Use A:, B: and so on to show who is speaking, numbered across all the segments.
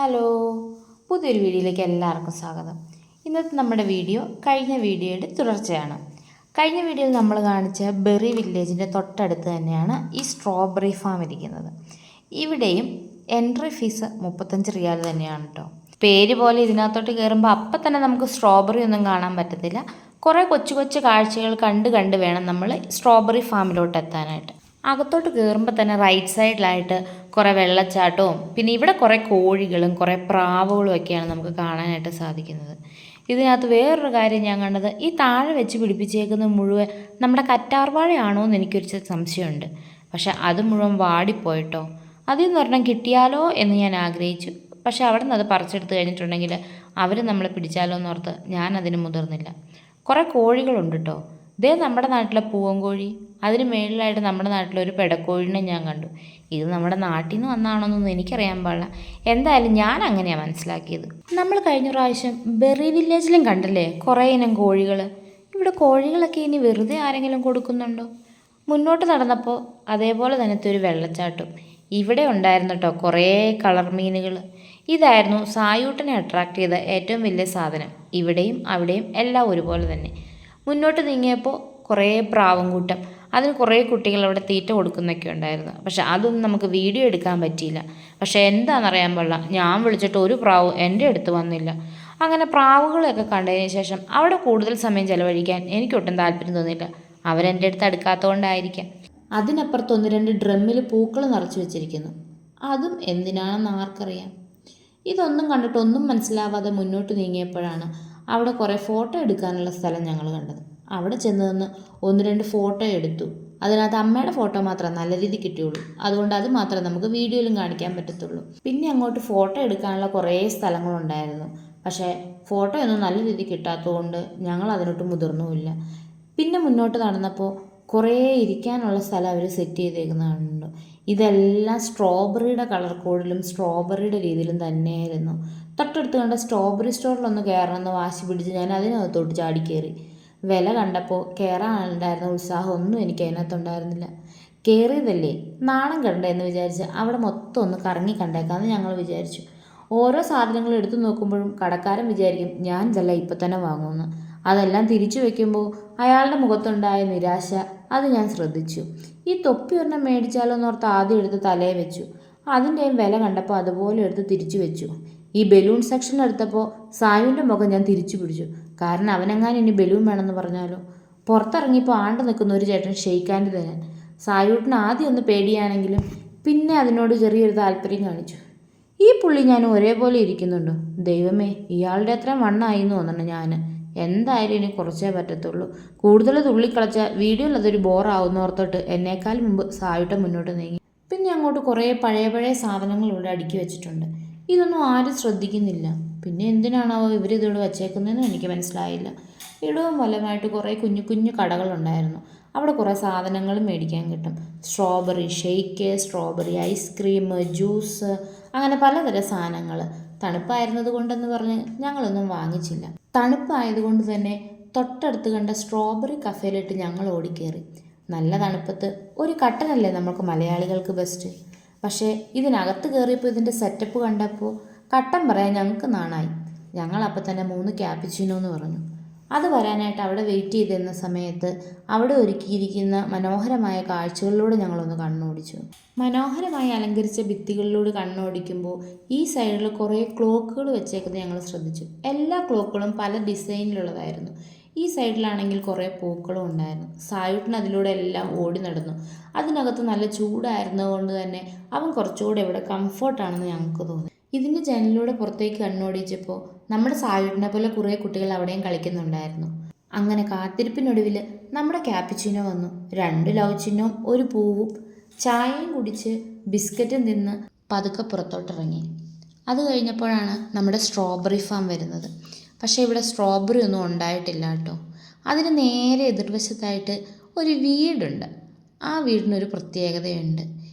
A: Hello, പുതിയൊരു വീഡിയോയിലേക്ക് എല്ലാവർക്കും സ്വാഗതം. ഇന്നത്തെ നമ്മുടെ വീഡിയോ കഴിഞ്ഞ വീഡിയോയുടെ തുടർച്ചയാണ്. കഴിഞ്ഞ വീഡിയോയിൽ നമ്മൾ കാണിച്ച ബെറി വില്ലേജിൻ്റെ തൊട്ടടുത്ത് തന്നെയാണ് ഈ സ്ട്രോബെറി ഫാം ഇരിക്കുന്നത്. ഇവിടെയും എൻട്രി ഫീസ് 35 റിയാൽ തന്നെയാണ് കേട്ടോ. പേര് പോലെ ഇതിനകത്തോട്ട് കയറുമ്പോൾ അപ്പം തന്നെ നമുക്ക് സ്ട്രോബെറി ഒന്നും കാണാൻ പറ്റത്തില്ല. കുറേ കൊച്ചു കൊച്ചു കാഴ്ചകൾ കണ്ട് വേണം നമ്മൾ സ്ട്രോബെറി ഫാമിലോട്ട് എത്താനായിട്ട്. അകത്തോട്ട് കയറുമ്പോൾ തന്നെ റൈറ്റ് സൈഡിലായിട്ട് കുറേ വെള്ളച്ചാട്ടവും പിന്നെ ഇവിടെ കുറേ കോഴികളും കുറേ പ്രാവുകളും ഒക്കെയാണ് നമുക്ക് കാണാനായിട്ട് സാധിക്കുന്നത്. ഇതിനകത്ത് വേറൊരു കാര്യം ഞാൻ കണ്ടത്, ഈ താഴെ വെച്ച് പിടിപ്പിച്ചേക്കുന്നത് മുഴുവൻ നമ്മുടെ കറ്റാർവാഴയാണോ എന്ന് എനിക്കൊരു സംശയമുണ്ട്. പക്ഷെ അത് മുഴുവൻ വാടിപ്പോയിട്ടോ. അതിൽ നിന്ന് ഒരെണ്ണം കിട്ടിയാലോ എന്ന് ഞാൻ ആഗ്രഹിച്ചു. പക്ഷെ അവിടെ നിന്ന് അത് പറിച്ചെടുത്ത് കഴിഞ്ഞിട്ടുണ്ടെങ്കിൽ അവർ നമ്മളെ പിടിച്ചാലോ എന്നോർത്ത് ഞാനതിന് മുതിർന്നില്ല. കുറേ കോഴികളുണ്ട് കേട്ടോ. ഇതേ നമ്മുടെ നാട്ടിലെ പൂവൻകോഴി, അതിന് മേളിലായിട്ട് നമ്മുടെ നാട്ടിലൊരു പെടക്കോഴിനെ ഞാൻ കണ്ടു. ഇത് നമ്മുടെ നാട്ടിൽ നിന്ന് വന്നാണെന്നൊന്നും എനിക്കറിയാൻ പാടില്ല. എന്തായാലും ഞാൻ അങ്ങനെയാണ് മനസ്സിലാക്കിയത്. നമ്മൾ കഴിഞ്ഞ പ്രാവശ്യം ബെറി വില്ലേജിലും കണ്ടല്ലേ കുറേ ഇനം കോഴികൾ. ഇവിടെ കോഴികളൊക്കെ ഇനി വെറുതെ ആരെങ്കിലും കൊടുക്കുന്നുണ്ടോ? മുന്നോട്ട് നടന്നപ്പോൾ അതേപോലെ തന്നത്തെ ഒരു വെള്ളച്ചാട്ടം ഇവിടെ ഉണ്ടായിരുന്നു കേട്ടോ. കുറേ കളർ മീനുകൾ. ഇതായിരുന്നു സായൂട്ടിനെ അട്രാക്റ്റ് ചെയ്ത ഏറ്റവും വലിയ സാധനം. ഇവിടെയും അവിടെയും എല്ലാം ഒരുപോലെ തന്നെ. മുന്നോട്ട് നീങ്ങിയപ്പോൾ കുറേ പ്രാവും കൂട്ടം, അതിന് കുറേ കുട്ടികൾ അവിടെ തീറ്റ കൊടുക്കുന്നൊക്കെ ഉണ്ടായിരുന്നു. പക്ഷെ അതൊന്നും നമുക്ക് വീഡിയോ എടുക്കാൻ പറ്റിയില്ല. പക്ഷേ എന്താണെന്നറിയാൻ പാടില്ല, ഞാൻ വിളിച്ചിട്ട് ഒരു പ്രാവ് എൻ്റെ അടുത്ത് വന്നില്ല. അങ്ങനെ പ്രാവുകളെയൊക്കെ കണ്ടതിന് ശേഷം അവിടെ കൂടുതൽ സമയം ചിലവഴിക്കാൻ എനിക്കൊട്ടും താല്പര്യം തോന്നിയില്ല. അവരെൻ്റെ അടുത്ത് അടുക്കാത്തതുകൊണ്ടായിരിക്കാം. അതിനപ്പുറത്ത് 1-2 ഡ്രമ്മിൽ പൂക്കൾ നിറച്ച് വെച്ചിരിക്കുന്നു. അതും എന്തിനാണെന്ന് ആർക്കറിയാം. ഇതൊന്നും കണ്ടിട്ട് ഒന്നും മനസ്സിലാവാതെ മുന്നോട്ട് നീങ്ങിയപ്പോഴാണ് അവിടെ കുറേ ഫോട്ടോ എടുക്കാനുള്ള സ്ഥലം ഞങ്ങൾ കണ്ടത്. അവിടെ ചെന്ന് നിന്ന് 1-2 ഫോട്ടോ എടുത്തു. അതിനകത്ത് അമ്മയുടെ ഫോട്ടോ മാത്രമേ നല്ല രീതിയിൽ കിട്ടിയുള്ളൂ. അതുകൊണ്ട് അത് മാത്രമേ നമുക്ക് വീഡിയോയിലും കാണിക്കാൻ പറ്റത്തുള്ളൂ. പിന്നെ അങ്ങോട്ട് ഫോട്ടോ എടുക്കാനുള്ള കുറേ സ്ഥലങ്ങളുണ്ടായിരുന്നു. പക്ഷേ ഫോട്ടോ ഒന്നും നല്ല രീതിയിൽ കിട്ടാത്തതുകൊണ്ട് ഞങ്ങൾ അതിനോട്ട് മുതിർന്നുമില്ല. പിന്നെ മുന്നോട്ട് നടന്നപ്പോൾ കുറേ ഇരിക്കാനുള്ള സ്ഥലം അവർ സെറ്റ് ചെയ്തേക്കുന്നത് കാണുന്നുണ്ട്. ഇതെല്ലാം സ്ട്രോബെറിയുടെ കളർ കോഡിലും സ്ട്രോബെറിയുടെ രീതിയിലും തന്നെയായിരുന്നു. തൊട്ടടുത്ത് കണ്ട സ്ട്രോബെറി സ്റ്റോറിലൊന്ന് കയറണമെന്ന് വാശി പിടിച്ച് ഞാൻ അതിനകത്തോട്ട് ചാടിക്കയറി. വില കണ്ടപ്പോൾ കയറാനുണ്ടായിരുന്ന ഉത്സാഹമൊന്നും എനിക്ക് അതിനകത്തുണ്ടായിരുന്നില്ല. കയറിയതല്ലേ, നാണം കണ്ടേ എന്ന് വിചാരിച്ച് അവിടെ മൊത്തം ഒന്ന് കറങ്ങി കണ്ടേക്കാമെന്ന് ഞങ്ങൾ വിചാരിച്ചു. ഓരോ സാധനങ്ങൾ എടുത്തു നോക്കുമ്പോഴും കടക്കാരൻ വിചാരിക്കും ഞാൻ ഇതെല്ലാം ഇപ്പം തന്നെ വാങ്ങുമെന്ന്. അതെല്ലാം തിരിച്ചു വയ്ക്കുമ്പോൾ അയാളുടെ മുഖത്തുണ്ടായ നിരാശ അത് ഞാൻ ശ്രദ്ധിച്ചു. ഈ തൊപ്പി ഒരെണ്ണം മേടിച്ചാലോ എന്നോർത്ത് ആദ്യം എടുത്ത് തലയെ വെച്ചു. അതിൻ്റെയും വില കണ്ടപ്പോൾ അതുപോലെ എടുത്ത് തിരിച്ചു വെച്ചു. ഈ ബലൂൺ സെക്ഷൻ എടുത്തപ്പോൾ സായുവിൻ്റെ മുഖം ഞാൻ തിരിച്ചു പിടിച്ചു. കാരണം അവനെങ്ങാനും ഇനി ബലൂൺ വേണമെന്ന് പറഞ്ഞാലോ. പുറത്തിറങ്ങിയപ്പോൾ ആണ്ട് നിൽക്കുന്ന ഒരു ചേട്ടൻ ഷെയ്ക്ക് ഹാൻഡ് തരാൻ. സായൂട്ടിന് ആദ്യം ഒന്ന് പേടിയാണെങ്കിലും പിന്നെ അതിനോട് ചെറിയൊരു താല്പര്യം കാണിച്ചു. ഈ പുള്ളി ഞാൻ ഒരേപോലെ ഇരിക്കുന്നുണ്ടോ? ദൈവമേ, ഇയാളുടെ അത്രയും വണ്ണമായി എന്ന് തോന്നണം ഞാൻ. എന്തായാലും ഇനി കുറച്ചേ പറ്റത്തുള്ളൂ. കൂടുതൽ തുള്ളിക്കളച്ച വീഡിയോയിൽ അതൊരു ബോറാവുന്ന ഓർത്തോട്ട് എന്നേക്കാൾ മുമ്പ് സായൂട്ടം മുന്നോട്ട് നീങ്ങി. പിന്നെ അങ്ങോട്ട് കുറേ പഴയ സാധനങ്ങൾ ഇവിടെ അടുക്കി വെച്ചിട്ടുണ്ട്. ഇതൊന്നും ആരും ശ്രദ്ധിക്കുന്നില്ല. പിന്നെ എന്തിനാണാവോ ഇവരിതിവിടെ വച്ചേക്കുന്നതെന്ന് എനിക്ക് മനസ്സിലായില്ല. ഇടവും വലമായിട്ട് കുറേ കുഞ്ഞു കടകളുണ്ടായിരുന്നു. അവിടെ കുറേ സാധനങ്ങൾ മേടിക്കാൻ കിട്ടും. Strawberry shake, strawberry ice cream, juice, അങ്ങനെ പലതരം സാധനങ്ങൾ. തണുപ്പായിരുന്നത് കൊണ്ടെന്ന് പറഞ്ഞ് ഞങ്ങളൊന്നും വാങ്ങിച്ചില്ല. തണുപ്പായതുകൊണ്ട് തന്നെ തൊട്ടടുത്ത് കണ്ട സ്ട്രോബെറി കഫേയിലിട്ട് ഞങ്ങൾ ഓടിക്കയറി. നല്ല തണുപ്പത്ത് ഒരു കട്ടനല്ലേ നമുക്ക് മലയാളികൾക്ക് ബെസ്റ്റ്. പക്ഷേ ഇതിനകത്ത് കയറിയപ്പോൾ ഇതിൻ്റെ സെറ്റപ്പ് കണ്ടപ്പോൾ കട്ടൻ പറയാൻ ഞങ്ങൾക്ക് നാണായി. ഞങ്ങളപ്പോൾ തന്നെ 3 ക്യാപ്പിച്ചിനോ എന്ന് പറഞ്ഞു. അത് വരാനായിട്ട് അവിടെ വെയിറ്റ് ചെയ്തിരുന്ന സമയത്ത് അവിടെ ഒരുക്കിയിരിക്കുന്ന മനോഹരമായ കാഴ്ചകളിലൂടെ ഞങ്ങളൊന്ന് കണ്ണോടിച്ചു. മനോഹരമായി അലങ്കരിച്ച ഭിത്തികളിലൂടെ കണ്ണോടിക്കുമ്പോൾ ഈ സൈഡിൽ കുറേ ക്ലോക്കുകൾ വെച്ചേക്കുന്നത് ഞങ്ങൾ ശ്രദ്ധിച്ചു. എല്ലാ ക്ലോക്കുകളും പല ഡിസൈനിലുള്ളതായിരുന്നു. ഈ സൈഡിലാണെങ്കിൽ കുറേ പൂക്കളും ഉണ്ടായിരുന്നു. സായൂട്ടിന് അതിലൂടെ എല്ലാം ഓടി നടന്നു. അതിനകത്ത് നല്ല ചൂടായിരുന്നതുകൊണ്ട് തന്നെ അവൻ കുറച്ചുകൂടെ ഇവിടെ കംഫർട്ടാണെന്ന് ഞങ്ങൾക്ക് തോന്നി. ഇതിൻ്റെ ജനലിലൂടെ പുറത്തേക്ക് കണ്ണോടിച്ചപ്പോൾ നമ്മുടെ സായൂട്ടിനെ പോലെ കുറേ കുട്ടികൾ അവിടെയും കളിക്കുന്നുണ്ടായിരുന്നു. അങ്ങനെ കാത്തിരിപ്പിനൊടുവിൽ നമ്മുടെ ക്യാപ്പിച്ചിനോ വന്നു. 2 ലവ് ചിഹ്നവും 1 പൂവും ചായയും കുടിച്ച് ബിസ്ക്കറ്റും തിന്ന് പതുക്കെ പുറത്തോട്ടിറങ്ങി. അത് കഴിഞ്ഞപ്പോഴാണ് നമ്മുടെ സ്ട്രോബെറി ഫാം വരുന്നത്. പക്ഷേ ഇവിടെ സ്ട്രോബെറി ഒന്നും ഉണ്ടായിട്ടില്ല കേട്ടോ. അതിന് നേരെ എതിർവശത്തായിട്ട് ഒരു വീടുണ്ട്. ആ വീടിനൊരു പ്രത്യേകതയുണ്ട്.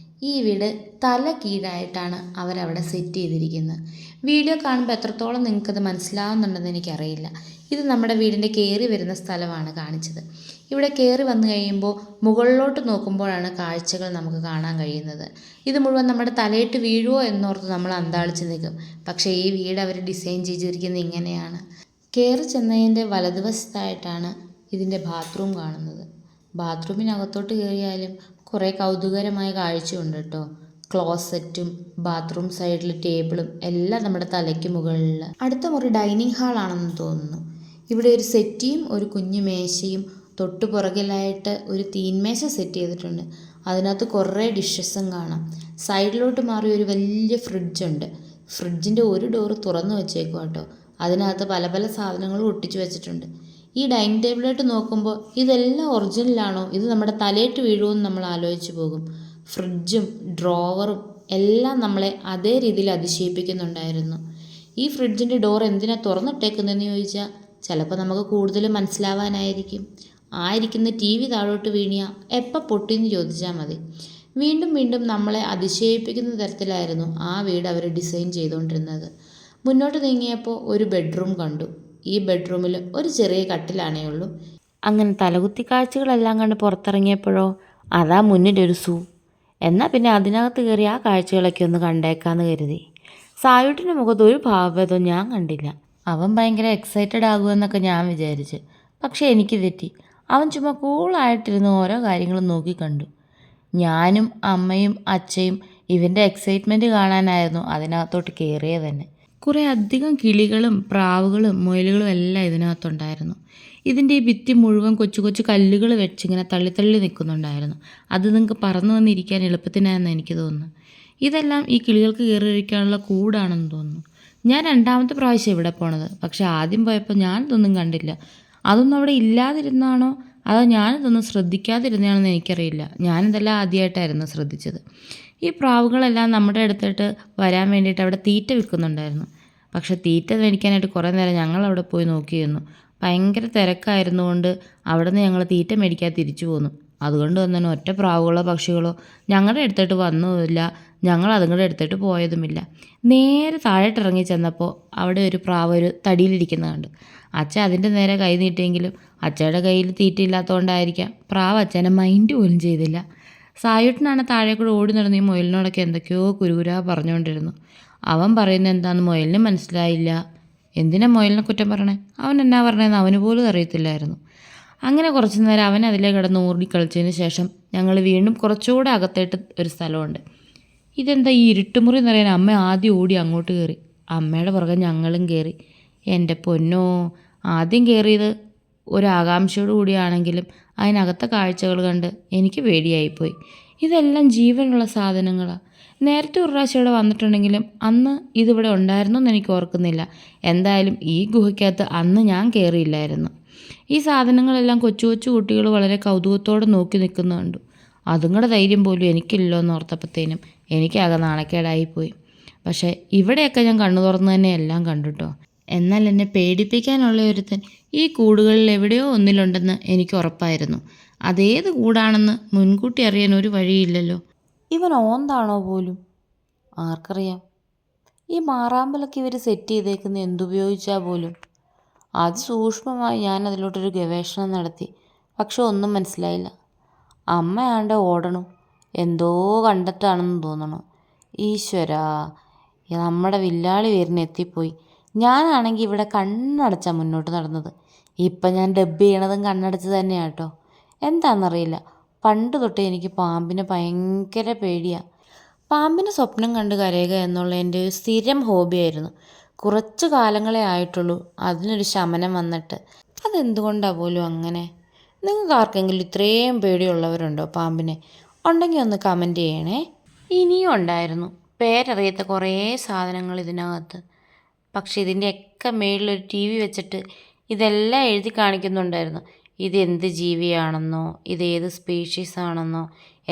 A: ഈ വീട് തല കീഴായിട്ടാണ് അവരവിടെ സെറ്റ് ചെയ്തിരിക്കുന്നത്. വീഡിയോ കാണുമ്പോൾ എത്രത്തോളം നിങ്ങൾക്കത് മനസ്സിലാവുന്നുണ്ടെന്ന് എനിക്കറിയില്ല. ഇത് നമ്മുടെ വീടിൻ്റെ കയറി വരുന്ന സ്ഥലമാണ് കാണിച്ചത്. ഇവിടെ കയറി വന്നു കഴിയുമ്പോൾ മുകളിലോട്ട് നോക്കുമ്പോഴാണ് കാഴ്ചകൾ നമുക്ക് കാണാൻ കഴിയുന്നത്. ഇത് മുഴുവൻ നമ്മുടെ തലയിട്ട് വീഴുമോ എന്നോർത്ത് നമ്മൾ അന്താളിച്ച് നിൽക്കും. പക്ഷേ ഈ വീട് അവർ ഡിസൈൻ ചെയ്തിരിക്കുന്നത് ഇങ്ങനെയാണ്. കയറി ചെന്നതിൻ്റെ വലതുവശത്തായിട്ടാണ് ഇതിൻ്റെ ബാത്റൂം കാണുന്നത്. ബാത്റൂമിനകത്തോട്ട് കയറിയാലും കുറേ കൗതുകരമായ കാഴ്ചയുണ്ട് കേട്ടോ. ക്ലോസറ്റും ബാത്റൂം സൈഡിൽ ടേബിളും എല്ലാം നമ്മുടെ തലയ്ക്ക് മുകളിൽ. അടുത്ത മുറി ഡൈനിങ് ഹാളാണെന്ന് തോന്നുന്നു. ഇവിടെ ഒരു സെറ്റിയും ഒരു കുഞ്ഞു മേശയും തൊട്ടു പുറകിലായിട്ട് ഒരു തീൻമേശ സെറ്റ് ചെയ്തിട്ടുണ്ട്. അതിനകത്ത് കുറേ ഡിഷസും കാണാം. സൈഡിലോട്ട് മാറി ഒരു വലിയ ഫ്രിഡ്ജുണ്ട്. ഫ്രിഡ്ജിൻ്റെ ഒരു ഡോറ് തുറന്നു വെച്ചേക്കും കേട്ടോ. അതിനകത്ത് പല പല സാധനങ്ങളും ഒട്ടിച്ചു വെച്ചിട്ടുണ്ട്. ഈ ഡൈനിങ് ടേബിളിലോട്ട് നോക്കുമ്പോൾ ഇതെല്ലാം ഒറിജിനലാണോ, ഇത് നമ്മുടെ തലയിട്ട് വീഴുമെന്ന് നമ്മൾ ആലോചിച്ച് പോകും. ഫ്രിഡ്ജും ഡ്രോവറും എല്ലാം നമ്മളെ അതേ രീതിയിൽ അതിശയിപ്പിക്കുന്നുണ്ടായിരുന്നു. ഈ ഫ്രിഡ്ജിൻ്റെ ഡോർ എന്തിനാ തുറന്നിട്ടേക്കുന്നതെന്ന് ചോദിച്ചാൽ ചിലപ്പോൾ നമുക്ക് കൂടുതൽ മനസ്സിലാവാനായിരിക്കും. ആയിരിക്കുന്ന ടി വി താഴോട്ട് വീണിയാൽ എപ്പോൾ പൊട്ടിയെന്ന് ചോദിച്ചാൽ മതി. വീണ്ടും വീണ്ടും നമ്മളെ അതിശയിപ്പിക്കുന്ന തരത്തിലായിരുന്നു ആ വീട് അവർ ഡിസൈൻ ചെയ്തുകൊണ്ടിരുന്നത്. മുന്നോട്ട് നീങ്ങിയപ്പോൾ ഒരു ബെഡ്റൂം കണ്ടു. ഈ ബെഡ്റൂമിൽ ഒരു ചെറിയ കട്ടിലാണേ ഉള്ളൂ. അങ്ങനെ തലകുത്തി കാഴ്ചകളെല്ലാം കണ്ട് പുറത്തിറങ്ങിയപ്പോഴോ അതാ മുന്നിലൊരു സൂ. എന്നാൽ പിന്നെ അതിനകത്ത് കയറി ആ കാഴ്ചകളൊക്കെ ഒന്ന് കണ്ടേക്കാമെന്ന് കരുതി. സായുട്ടിൻ്റെ മുഖത്ത് ഒരു ഭാവഭേദവും ഞാൻ കണ്ടില്ല. അവൻ ഭയങ്കര എക്സൈറ്റഡ് ആകുമെന്നൊക്കെ ഞാൻ വിചാരിച്ച്. പക്ഷേ എനിക്ക് തെറ്റി. അവൻ ചുമ്മാ കൂളായിട്ടിരുന്ന് ഓരോ കാര്യങ്ങളും നോക്കി കണ്ടു. ഞാനും അമ്മയും അച്ഛയും ഇവൻ്റെ എക്സൈറ്റ്മെൻറ്റ് കാണാനായിരുന്നു അതിനകത്തോട്ട് കയറിയത് തന്നെ. കുറേ അധികം കിളികളും പ്രാവുകളും മുയലുകളും എല്ലാം ഇതിനകത്തുണ്ടായിരുന്നു. ഇതിൻ്റെ ഈ ഭിത്തി മുഴുവൻ കൊച്ചു കൊച്ചു കല്ലുകൾ വെച്ചിങ്ങനെ തള്ളി നിൽക്കുന്നുണ്ടായിരുന്നു. അത് നിങ്ങൾക്ക് പറന്നു വന്നിരിക്കാൻ എളുപ്പത്തിനാണെന്ന് എനിക്ക് തോന്നുന്നു. ഇതെല്ലാം ഈ കിളികൾക്ക് കയറി ഇരിക്കാനുള്ള കൂടാണെന്ന് തോന്നുന്നു. ഞാൻ രണ്ടാമത്തെ പ്രാവശ്യം ഇവിടെ പോണത്. പക്ഷേ ആദ്യം പോയപ്പോൾ ഞാനിതൊന്നും കണ്ടില്ല. അതൊന്നും അവിടെ ഇല്ലാതിരുന്നാണോ അതോ ഞാനിതൊന്നും ശ്രദ്ധിക്കാതിരുന്നാണെന്ന് എനിക്കറിയില്ല. ഞാനിതെല്ലാം ആദ്യമായിട്ടായിരുന്നു ശ്രദ്ധിച്ചത്. ഈ പ്രാവുകളെല്ലാം നമ്മുടെ അടുത്തിട്ട് വരാൻ വേണ്ടിയിട്ട് അവിടെ തീറ്റ വിൽക്കുന്നുണ്ടായിരുന്നു. പക്ഷേ തീറ്റ മേടിക്കാനായിട്ട് കുറേ നേരം ഞങ്ങളവിടെ പോയി നോക്കിയിരുന്നു. ഭയങ്കര തിരക്കായിരുന്നുകൊണ്ട് അവിടെ നിന്ന് ഞങ്ങൾ തീറ്റ മേടിക്കാതെ തിരിച്ചു പോന്നു. അതുകൊണ്ട് തന്നെ ഒറ്റ പ്രാവുകളോ പക്ഷികളോ ഞങ്ങളുടെ അടുത്തോട്ട് വന്നുമില്ല. ഞങ്ങൾ അതുങ്ങളുടെ അടുത്തോട്ട് പോയതുമില്ല. നേരെ താഴോട്ടിറങ്ങി ചെന്നപ്പോൾ അവിടെ ഒരു പ്രാവ് ഒരു തടിയിലിരിക്കുന്നത് കണ്ടു. അച്ഛൻ അതിൻ്റെ നേരെ കൈ നീട്ടിയെങ്കിലും അച്ഛയുടെ കയ്യിൽ തീറ്റ ഇല്ലാത്തതുകൊണ്ടായിരിക്കാം പ്രാവ് അച്ഛനെ മൈൻഡ് പോലും ചെയ്തില്ല. സായുട്ടനാണ് താഴെ കൂടെ ഓടി നടന്ന് ഈ മുയലിനോടൊക്കെ എന്തൊക്കെയോ കുരുകുരാ പറഞ്ഞുകൊണ്ടിരുന്നു. അവൻ പറയുന്നത് എന്താണെന്ന് മുയലിന് മനസ്സിലായില്ല. എന്തിനാ മുയലിനെ കുറ്റം പറയണേ? അവൻ എന്നാ പറഞ്ഞതെന്ന് അവന് പോലും അറിയത്തില്ലായിരുന്നു. അങ്ങനെ കുറച്ച് നേരം അവൻ അതിലേ കിടന്ന് കളിച്ചതിന് ശേഷം ഞങ്ങൾ വീണ്ടും കുറച്ചുകൂടെ അകത്തേട്ട് ഒരു സ്ഥലമുണ്ട്. ഇതെന്താ ഈ ഇരുട്ടുമുറി എന്ന് പറയാൻ അമ്മ ആദ്യം ഓടി അങ്ങോട്ട് കയറി. അമ്മയുടെ പുറകെ ഞങ്ങളും കയറി. എൻ്റെ പൊന്നോ, ആദ്യം കയറിയത് ഒരു ആകാംക്ഷയോട് കൂടിയാണെങ്കിലും അതിനകത്തെ കാഴ്ചകൾ കണ്ട് എനിക്ക് പേടിയായിപ്പോയി. ഇതെല്ലാം ജീവനുള്ള സാധനങ്ങളാണ്. നേരത്തെ ഒരു പ്രാവശ്യം ഇവിടെ വന്നിട്ടുണ്ടെങ്കിലും അന്ന് ഇതിവിടെ ഉണ്ടായിരുന്നു എന്ന് എനിക്ക് ഓർക്കുന്നില്ല. എന്തായാലും ഈ ഗുഹയ്ക്കകത്ത് അന്ന് ഞാൻ കയറിയില്ലായിരുന്നു. ഈ സാധനങ്ങളെല്ലാം കൊച്ചു കൊച്ചു കുട്ടികൾ വളരെ കൗതുകത്തോടെ നോക്കി നിൽക്കുന്നു കണ്ടു. അതുങ്ങളുടെ ധൈര്യം പോലും എനിക്കില്ലോ എന്ന് ഓർത്തപ്പോഴത്തേനും എനിക്കാകെ നാണക്കേടായിപ്പോയി. പക്ഷേ ഇവിടെയൊക്കെ ഞാൻ കണ്ണു തുറന്ന് തന്നെ എല്ലാം കണ്ടുട്ടോ. എന്നാൽ എന്നെ പേടിപ്പിക്കാനുള്ള ഒരുത്തൻ ഈ കൂടുകളിൽ എവിടെയോ ഒന്നിലുണ്ടെന്ന് എനിക്ക് ഉറപ്പായിരുന്നു. അതേത് കൂടാണെന്ന് മുൻകൂട്ടി അറിയാൻ ഒരു വഴിയില്ലല്ലോ. ഇവൻ ഓന്താണോ പോലും ആർക്കറിയാം. ഈ മാറാമ്പലൊക്കെ ഇവർ സെറ്റ് ചെയ്തേക്കുന്ന എന്തുപയോഗിച്ചാൽ പോലും. അതിസൂക്ഷ്മമായി ഞാൻ അതിലോട്ടൊരു ഗവേഷണം നടത്തി. പക്ഷെ ഒന്നും മനസ്സിലായില്ല. അമ്മയാണ്ട് ഓടണു. എന്തോ കണ്ടിട്ടാണെന്ന് തോന്നണു. ഈശ്വരാ, നമ്മുടെ വില്ലാളി എത്തിപ്പോയി. ഞാനാണെങ്കിൽ ഇവിടെ കണ്ണടച്ചാ മുന്നോട്ട് നടന്നത്. ഇപ്പം ഞാൻ ഡബ് ചെയ്യണതും കണ്ണടച്ച് തന്നെയാണ് കേട്ടോ. എന്താണെന്നറിയില്ല, പണ്ട് തൊട്ടേ എനിക്ക് പാമ്പിനെ ഭയങ്കര പേടിയാണ്. പാമ്പിനെ സ്വപ്നം കണ്ട് കരയുക എന്നുള്ള എൻ്റെ ഒരു സ്ഥിരം ഹോബിയായിരുന്നു. കുറച്ച് കാലങ്ങളെ ആയിട്ടുള്ളൂ അതിനൊരു ശമനം വന്നിട്ട്. അതെന്തുകൊണ്ടാണ് പോലും അങ്ങനെ? നിങ്ങൾക്ക് ആർക്കെങ്കിലും ഇത്രയും പേടിയുള്ളവരുണ്ടോ പാമ്പിനെ? ഉണ്ടെങ്കിൽ ഒന്ന് കമൻറ്റ് ചെയ്യണേ. ഇനിയും ഉണ്ടായിരുന്നു പേരറിയാത്ത കുറേ സാധനങ്ങൾ ഇതിനകത്ത്. പക്ഷെ ഇതിൻ്റെയൊക്കെ മേളിലൊരു ടി വി വെച്ചിട്ട് ഇതെല്ലാം എഴുതി കാണിക്കുന്നുണ്ടായിരുന്നു. ഇതെന്ത് ജീവിയാണെന്നോ ഇതേത് സ്പീഷീസ് ആണെന്നോ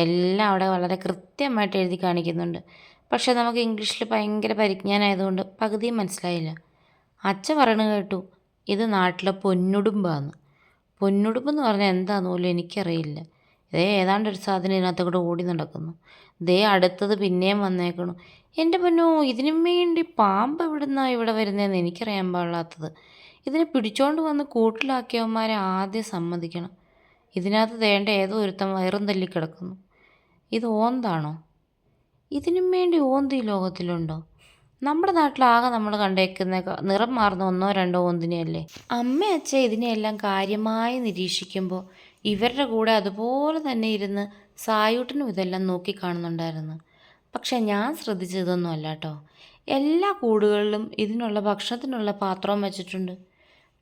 A: എല്ലാം അവിടെ വളരെ കൃത്യമായിട്ട് എഴുതി കാണിക്കുന്നുണ്ട്. പക്ഷേ നമുക്ക് ഇംഗ്ലീഷിൽ ഭയങ്കര പരിജ്ഞാനമായതുകൊണ്ട് പകുതിയും മനസ്സിലായില്ല. അച്ഛൻ പറയണ കേട്ടു ഇത് നാട്ടിലെ പൊന്നുടുമ്പാന്ന്. പൊന്നുടുമ്പെന്ന് പറഞ്ഞാൽ എന്താന്ന് പോലും എനിക്കറിയില്ല. ഏതാണ്ടൊരു സാധനം ഇതിനകത്ത് കൂടെ ഓടി നടക്കുന്നു. അടുത്തത് പിന്നെയും വന്നേക്കണു. എൻ്റെ പൊന്നോ, ഇതിനും വേണ്ടി പാമ്പ് എവിടുന്നാണ് ഇവിടെ വരുന്നതെന്ന് എനിക്കറിയാൻ പാടില്ലാത്തത്. ഇതിനെ പിടിച്ചോണ്ട് വന്ന് കൂട്ടിലാക്കിയവന്മാരെ ആദ്യം സമ്മതിക്കണം. ഇതിനകത്ത് ദേണ്ട ഏതോ ഒരുത്തൻ വയറും തല്ലി കിടക്കുന്നു. ഇത് ഓന്താണോ? ഇതിനും വേണ്ടി ഓന്ത് ഈ ലോകത്തിലുണ്ടോ? നമ്മുടെ നാട്ടിലാകെ നമ്മൾ കണ്ടേക്കുന്ന നിറം മാറുന്ന ഒന്നോ രണ്ടോ ഓന്തിനെയല്ലേ. അമ്മ അച്ഛൻ ഇതിനെയെല്ലാം കാര്യമായി നിരീക്ഷിക്കുമ്പോൾ ഇവരുടെ കൂടെ അതുപോലെ തന്നെ ഇരുന്ന് സായൂട്ടിനും ഇതെല്ലാം നോക്കിക്കാണുന്നുണ്ടായിരുന്നു. പക്ഷെ ഞാൻ ശ്രദ്ധിച്ചതൊന്നും അല്ല കേട്ടോ. എല്ലാ കൂടുകളിലും ഇതിനുള്ള ഭക്ഷണത്തിനുള്ള പാത്രവും വെച്ചിട്ടുണ്ട്.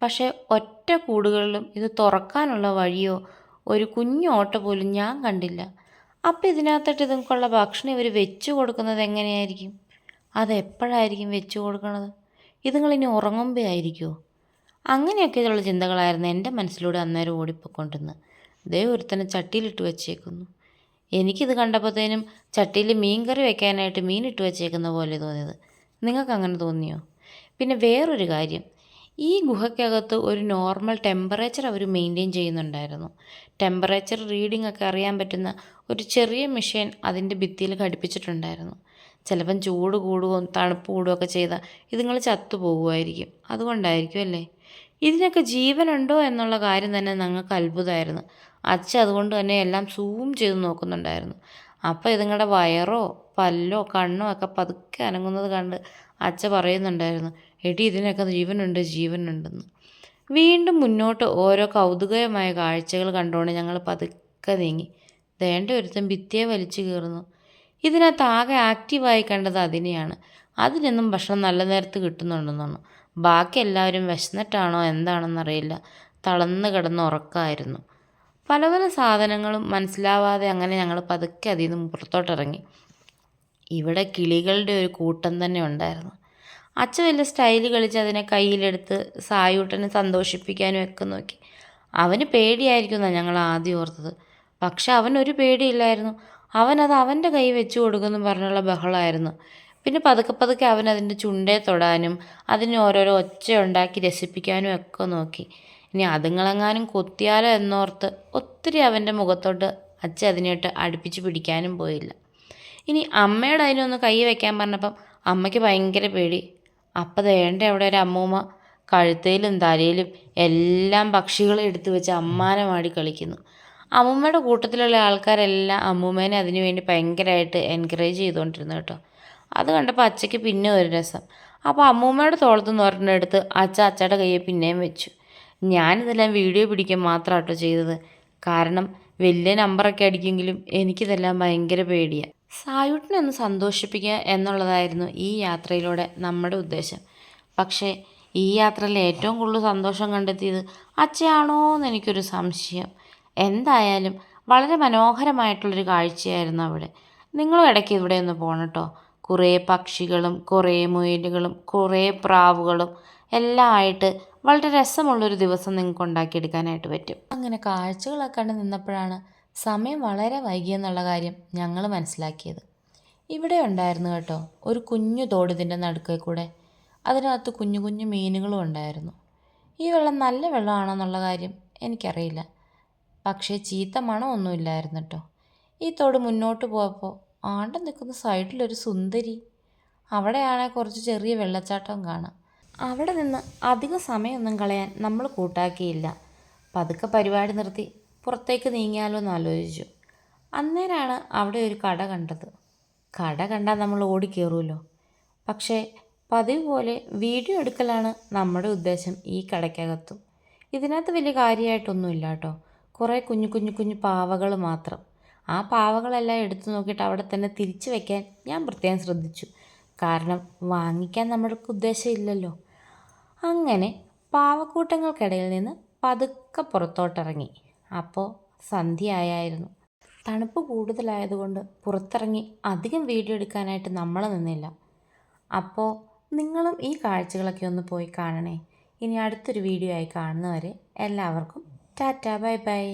A: പക്ഷേ ഒറ്റ കൂടുകളിലും ഇത് തുറക്കാനുള്ള വഴിയോ ഒരു കുഞ്ഞു ഓട്ട പോലും ഞാൻ കണ്ടില്ല. അപ്പം ഇതിനകത്തിട്ട് ഇതുങ്ങൾക്കുള്ള ഭക്ഷണം ഇവർ വെച്ച് കൊടുക്കുന്നത് എങ്ങനെയായിരിക്കും? അതെപ്പോഴായിരിക്കും വെച്ച് കൊടുക്കണത്? ഇതുങ്ങളിനി ഉറങ്ങുമ്പോൾ ആയിരിക്കുമോ? അങ്ങനെയൊക്കെയുള്ള ചിന്തകളായിരുന്നു എൻ്റെ മനസ്സിലൂടെ അന്നേരം ഓടിപ്പോയിക്കൊണ്ടിരുന്നത്. ദേ ഒരുത്തനെ ചട്ടിയിലിട്ട് വെച്ചേക്കുന്നു. എനിക്കിത് കണ്ടപ്പോഴത്തേനും ചട്ടിയിൽ മീൻ കറി വെക്കാനായിട്ട് മീനിട്ട് വെച്ചേക്കുന്ന പോലെ തോന്നിയത്. നിങ്ങൾക്ക് അങ്ങനെ തോന്നിയോ? പിന്നെ വേറൊരു കാര്യം, ഈ ഗുഹയ്ക്കകത്ത് ഒരു നോർമൽ ടെമ്പറേച്ചർ അവർ മെയിൻറ്റെയിൻ ചെയ്യുന്നുണ്ടായിരുന്നു. ടെമ്പറേച്ചർ റീഡിംഗ് ഒക്കെ അറിയാൻ പറ്റുന്ന ഒരു ചെറിയ മെഷീൻ അതിൻ്റെ ഭിത്തിയിൽ ഘടിപ്പിച്ചിട്ടുണ്ടായിരുന്നു. ചിലപ്പം ചൂട് കൂടുകയും തണുപ്പ് കൂടുകയൊക്കെ ചെയ്താൽ ഇതുങ്ങൾ ചത്തുപോകുമായിരിക്കും. അതുകൊണ്ടായിരിക്കും അല്ലേ? ഇതിനൊക്കെ ജീവനുണ്ടോ എന്നുള്ള കാര്യം തന്നെ ഞങ്ങൾക്ക് അത്ഭുതമായിരുന്നു. അച്ഛൻ അതുകൊണ്ട് തന്നെ എല്ലാം സൂം ചെയ്ത് നോക്കുന്നുണ്ടായിരുന്നു. അപ്പോൾ ഇതുങ്ങളുടെ വയറോ പല്ലോ കണ്ണോ ഒക്കെ പതുക്കെ അനങ്ങുന്നത് കണ്ട് അച്ഛൻ പറയുന്നുണ്ടായിരുന്നു, എടി ഇതിനൊക്കെ ജീവനുണ്ടെന്ന്. വീണ്ടും മുന്നോട്ട് ഓരോ കൗതുകമായ കാഴ്ചകൾ കണ്ടുകൊണ്ട് ഞങ്ങൾ പതുക്കെ നീങ്ങി. ദേണ്ട ഒരുത്തൻ ഭിത്തിയെ വലിച്ചു കയറുന്നു. ഇതിനകത്ത് ആകെ ആക്റ്റീവായി കണ്ടത് അതിനെയാണ്. അതിനൊന്നും ഭക്ഷണം നല്ല നേരത്ത് കിട്ടുന്നുണ്ടെന്നാണ്. ബാക്കി എല്ലാവരും വിശന്നിട്ടാണോ എന്താണെന്നറിയില്ല, തളർന്ന് കിടന്ന് ഉറക്കമായിരുന്നു. പല പല സാധനങ്ങളും മനസ്സിലാവാതെ അങ്ങനെ ഞങ്ങൾ പതുക്കെ അതിൽ നിന്ന് പുറത്തോട്ടിറങ്ങി. ഇവിടെ കിളികളുടെ ഒരു കൂട്ടം തന്നെ ഉണ്ടായിരുന്നു. അച്ഛൻ വലിയ സ്റ്റൈല് കളിച്ച് അതിനെ കയ്യിലെടുത്ത് സായൂട്ടനെ സന്തോഷിപ്പിക്കാനും ഒക്കെ നോക്കി. അവന് പേടിയായിരിക്കുമെന്നാണ് ഞങ്ങൾ ആദ്യം ഓർത്തത്. പക്ഷെ അവനൊരു പേടിയില്ലായിരുന്നു. അവനത് അവൻ്റെ കൈ വെച്ച് കൊടുക്കുമെന്ന് പറഞ്ഞുള്ള ബഹളമായിരുന്നു. പിന്നെ പതുക്കെ പതുക്കെ അവൻ അതിൻ്റെ ചുണ്ടേ തൊടാനും അതിന് ഓരോരോ ഒച്ച ഉണ്ടാക്കി രസിപ്പിക്കാനും ഒക്കെ നോക്കി. ഇനി അതുങ്ങളെങ്ങാനും കൊത്തിയാലോ എന്നോർത്ത് ഒത്തിരി അവൻ്റെ മുഖത്തോട്ട് അച്ഛൻ അതിനായിട്ട് അടുപ്പിച്ച് പിടിക്കാനും പോയില്ല. ഇനി അമ്മയോട് അതിനൊന്ന് കൈ വയ്ക്കാൻ പറഞ്ഞപ്പം അമ്മയ്ക്ക് ഭയങ്കര പേടി. അപ്പം ദേണ്ട അവിടെ ഒരു അമ്മൂമ്മ കഴുത്തയിലും തലയിലും എല്ലാം പക്ഷികളെ എടുത്തു വെച്ച് അമ്മാനമാടി കളിക്കുന്നു. അമ്മൂമ്മയുടെ കൂട്ടത്തിലുള്ള ആൾക്കാരെല്ലാം അമ്മൂമ്മേനെ അതിനു വേണ്ടി ഭയങ്കരമായിട്ട് എൻകറേജ് ചെയ്തുകൊണ്ടിരുന്നു കേട്ടോ. അത് കണ്ടപ്പോൾ അച്ഛയ്ക്ക് പിന്നെ ഒരു രസം. അപ്പോൾ അമ്മൂമ്മയുടെ തോളത്തുനിന്ന് ഒരെണ്ണെടുത്ത് അച്ഛയുടെ കയ്യിൽ പിന്നെയും വെച്ചു. ഞാനിതെല്ലാം വീഡിയോ പിടിക്കാൻ മാത്രം കേട്ടോ ചെയ്തത്. കാരണം വലിയ നമ്പറൊക്കെ അടിക്കുമെങ്കിലും എനിക്കിതെല്ലാം ഭയങ്കര പേടിയാണ്. സായൂട്ടിനെ ഒന്ന് സന്തോഷിപ്പിക്കുക എന്നുള്ളതായിരുന്നു ഈ യാത്രയിലൂടെ നമ്മുടെ ഉദ്ദേശം. പക്ഷേ ഈ യാത്രയിൽ ഏറ്റവും കൂടുതൽ സന്തോഷം കണ്ടെത്തിയത് അച്ഛയാണോ എന്ന് എനിക്കൊരു സംശയം. എന്തായാലും വളരെ മനോഹരമായിട്ടുള്ളൊരു കാഴ്ചയായിരുന്നു അവിടെ. നിങ്ങളും ഇടയ്ക്ക് ഇവിടെ ഒന്ന് പോകണം കേട്ടോ. കുറേ പക്ഷികളും കുറേ മുയലുകളും കുറേ പ്രാവുകളും എല്ലാം ആയിട്ട് വളരെ രസമുള്ളൊരു ദിവസം നിങ്ങൾക്ക് ഉണ്ടാക്കിയെടുക്കാനായിട്ട് പറ്റും. അങ്ങനെ കാഴ്ചകളൊക്കെ കണ്ട് നിന്നപ്പോഴാണ് സമയം വളരെ വൈകിയെന്നുള്ള കാര്യം ഞങ്ങൾ മനസ്സിലാക്കിയത്. ഇവിടെ ഉണ്ടായിരുന്നു കേട്ടോ ഒരു കുഞ്ഞു തോട് ഇതിൻ്റെ നടുക്കേ കൂടെ. അതിനകത്ത് കുഞ്ഞു കുഞ്ഞു മീനുകളും ഉണ്ടായിരുന്നു. ഈ വെള്ളം നല്ല വെള്ളമാണെന്നുള്ള കാര്യം എനിക്കറിയില്ല. പക്ഷേ ചീത്ത മണമൊന്നുമില്ലായിരുന്നു കേട്ടോ. ഈ തോട് മുന്നോട്ട് പോയപ്പോൾ ആണ്ട നിൽക്കുന്ന സൈഡിലൊരു സുന്ദരി. അവിടെയാണെങ്കിൽ കുറച്ച് ചെറിയ വെള്ളച്ചാട്ടവും കാണാം. അവിടെ നിന്ന് അധിക സമയമൊന്നും കളയാൻ നമ്മൾ കൂട്ടാക്കിയില്ല. പതുക്കെ പരിപാടി നിർത്തി പുറത്തേക്ക് നീങ്ങിയാലോ എന്ന് ആലോചിച്ചു. അന്നേരമാണ് അവിടെ ഒരു കട കണ്ടത്. കട കണ്ടാൽ നമ്മൾ ഓടിക്കയറുമല്ലോ. പക്ഷേ പതിവ് പോലെ വീഡിയോ എടുക്കലാണ് നമ്മുടെ ഉദ്ദേശം ഈ കടയ്ക്കകത്തും. ഇതിനകത്ത് വലിയ കാര്യമായിട്ടൊന്നുമില്ല കേട്ടോ. കുറേ കുഞ്ഞു കുഞ്ഞു കുഞ്ഞു പാവകൾ മാത്രം. ആ പാവകളെല്ലാം എടുത്തു നോക്കിയിട്ട് അവിടെ തന്നെ തിരിച്ചു വയ്ക്കാൻ ഞാൻ പ്രത്യേകം ശ്രദ്ധിച്ചു. കാരണം വാങ്ങിക്കാൻ നമ്മൾക്ക് ഉദ്ദേശമില്ലല്ലോ. അങ്ങനെ പാവക്കൂട്ടങ്ങൾക്കിടയിൽ നിന്ന് പതുക്കെ പുറത്തോട്ടിറങ്ങി. അപ്പോൾ സന്ധ്യയായിരുന്നു. തണുപ്പ് കൂടുതലായതുകൊണ്ട് പുറത്തിറങ്ങി അധികം വീഡിയോ എടുക്കാനായിട്ട് നമ്മൾ നിന്നില്ല. അപ്പോൾ നിങ്ങളും ഈ കാഴ്ചകളൊക്കെ ഒന്ന് പോയി കാണണേ. ഇനി അടുത്തൊരു വീഡിയോ ആയി കാണുന്നവരെ എല്ലാവർക്കും ടാറ്റാ ബൈ ബൈ.